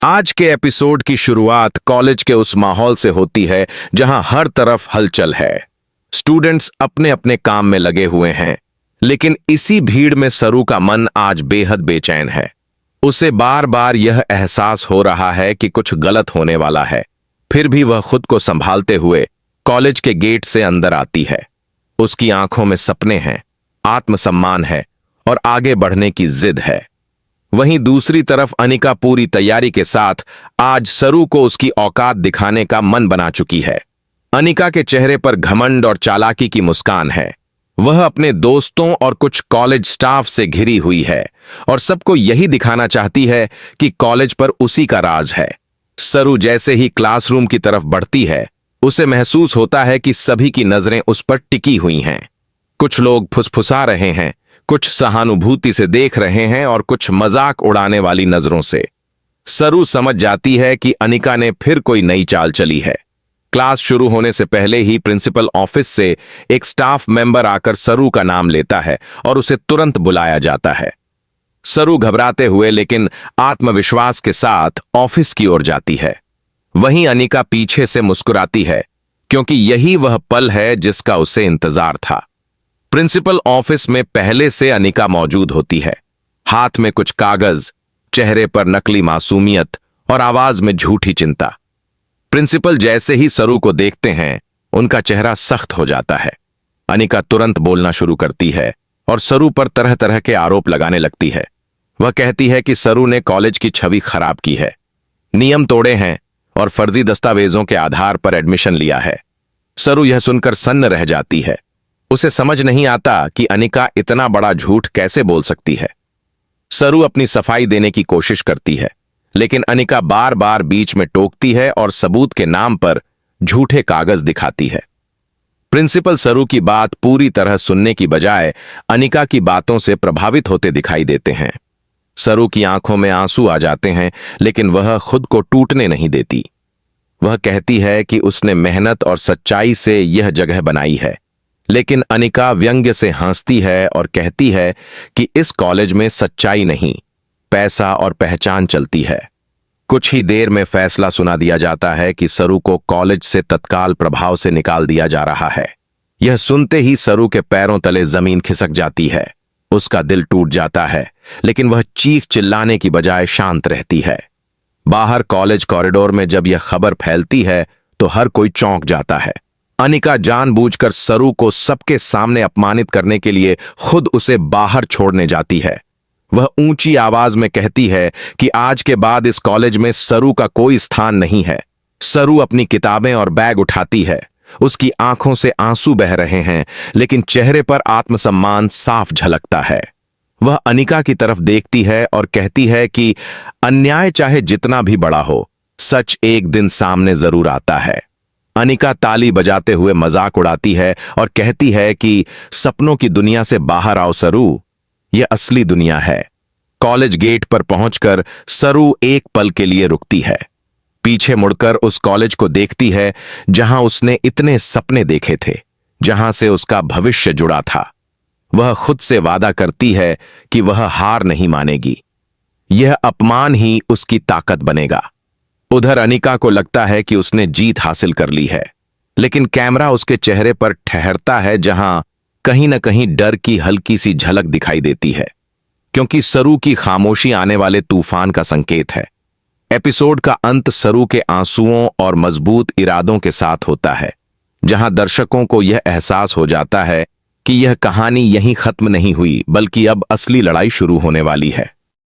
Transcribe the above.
आज के एपिसोड की शुरुआत कॉलेज के उस माहौल से होती है जहां हर तरफ हलचल है। स्टूडेंट्स अपने अपने काम में लगे हुए हैं, लेकिन इसी भीड़ में सरू का मन आज बेहद बेचैन है। उसे बार बार यह एहसास हो रहा है कि कुछ गलत होने वाला है। फिर भी वह खुद को संभालते हुए कॉलेज के गेट से अंदर आती है। उसकी आंखों में सपने हैं, आत्मसम्मान है और आगे बढ़ने की जिद है। वहीं दूसरी तरफ अनिका पूरी तैयारी के साथ आज सरू को उसकी औकात दिखाने का मन बना चुकी है। अनिका के चेहरे पर घमंड और चालाकी की मुस्कान है। वह अपने दोस्तों और कुछ कॉलेज स्टाफ से घिरी हुई है और सबको यही दिखाना चाहती है कि कॉलेज पर उसी का राज है। सरू जैसे ही क्लासरूम की तरफ बढ़ती है, उसे महसूस होता है कि सभी की नजरें उस पर टिकी हुई हैं। कुछ लोग फुसफुसा रहे हैं, कुछ सहानुभूति से देख रहे हैं और कुछ मजाक उड़ाने वाली नजरों से। सरू समझ जाती है कि अनिका ने फिर कोई नई चाल चली है। क्लास शुरू होने से पहले ही प्रिंसिपल ऑफिस से एक स्टाफ मेंबर आकर सरू का नाम लेता है और उसे तुरंत बुलाया जाता है। सरू घबराते हुए लेकिन आत्मविश्वास के साथ ऑफिस की ओर जाती है। वहीं अनिका पीछे से मुस्कुराती है, क्योंकि यही वह पल है जिसका उसे इंतजार था। प्रिंसिपल ऑफिस में पहले से अनिका मौजूद होती है, हाथ में कुछ कागज, चेहरे पर नकली मासूमियत और आवाज में झूठी चिंता। प्रिंसिपल जैसे ही सरू को देखते हैं, उनका चेहरा सख्त हो जाता है। अनिका तुरंत बोलना शुरू करती है और सरू पर तरह तरह के आरोप लगाने लगती है। वह कहती है कि सरू ने कॉलेज की छवि खराब की है, नियम तोड़े हैं और फर्जी दस्तावेजों के आधार पर एडमिशन लिया है। सरू यह सुनकर सन्न रह जाती है। उसे समझ नहीं आता कि अनिका इतना बड़ा झूठ कैसे बोल सकती है। सरू अपनी सफाई देने की कोशिश करती है, लेकिन अनिका बार बार बीच में टोकती है और सबूत के नाम पर झूठे कागज दिखाती है। प्रिंसिपल सरू की बात पूरी तरह सुनने की बजाय अनिका की बातों से प्रभावित होते दिखाई देते हैं। सरू की आंखों में आंसू आ जाते हैं, लेकिन वह खुद को टूटने नहीं देती। वह कहती है कि उसने मेहनत और सच्चाई से यह जगह बनाई है, लेकिन अनिका व्यंग्य से हंसती है और कहती है कि इस कॉलेज में सच्चाई नहीं, पैसा और पहचान चलती है। कुछ ही देर में फैसला सुना दिया जाता है कि सरू को कॉलेज से तत्काल प्रभाव से निकाल दिया जा रहा है। यह सुनते ही सरू के पैरों तले जमीन खिसक जाती है। उसका दिल टूट जाता है, लेकिन वह चीख चिल्लाने की बजाय शांत रहती है। बाहर कॉलेज कॉरिडोर में जब यह खबर फैलती है तो हर कोई चौंक जाता है। अनिका जानबूझकर सरू को सबके सामने अपमानित करने के लिए खुद उसे बाहर छोड़ने जाती है। वह ऊंची आवाज में कहती है कि आज के बाद इस कॉलेज में सरू का कोई स्थान नहीं है। सरू अपनी किताबें और बैग उठाती है। उसकी आंखों से आंसू बह रहे हैं, लेकिन चेहरे पर आत्मसम्मान साफ झलकता है। वह अनिका की तरफ देखती है और कहती है कि अन्याय चाहे जितना भी बड़ा हो, सच एक दिन सामने जरूर आता है। अनिका ताली बजाते हुए मजाक उड़ाती है और कहती है कि सपनों की दुनिया से बाहर आओ सरू, यह असली दुनिया है। कॉलेज गेट पर पहुंचकर सरू एक पल के लिए रुकती है। पीछे मुड़कर उस कॉलेज को देखती है जहां उसने इतने सपने देखे थे, जहां से उसका भविष्य जुड़ा था। वह खुद से वादा करती है कि वह हार नहीं मानेगी। यह अपमान ही उसकी ताकत बनेगा। उधर अनिका को लगता है कि उसने जीत हासिल कर ली है, लेकिन कैमरा उसके चेहरे पर ठहरता है जहां कहीं न कहीं डर की हल्की सी झलक दिखाई देती है, क्योंकि सरू की खामोशी आने वाले तूफान का संकेत है। एपिसोड का अंत सरू के आंसुओं और मजबूत इरादों के साथ होता है, जहां दर्शकों को यह एहसास हो जाता है कि यह कहानी यहीं खत्म नहीं हुई, बल्कि अब असली लड़ाई शुरू होने वाली है।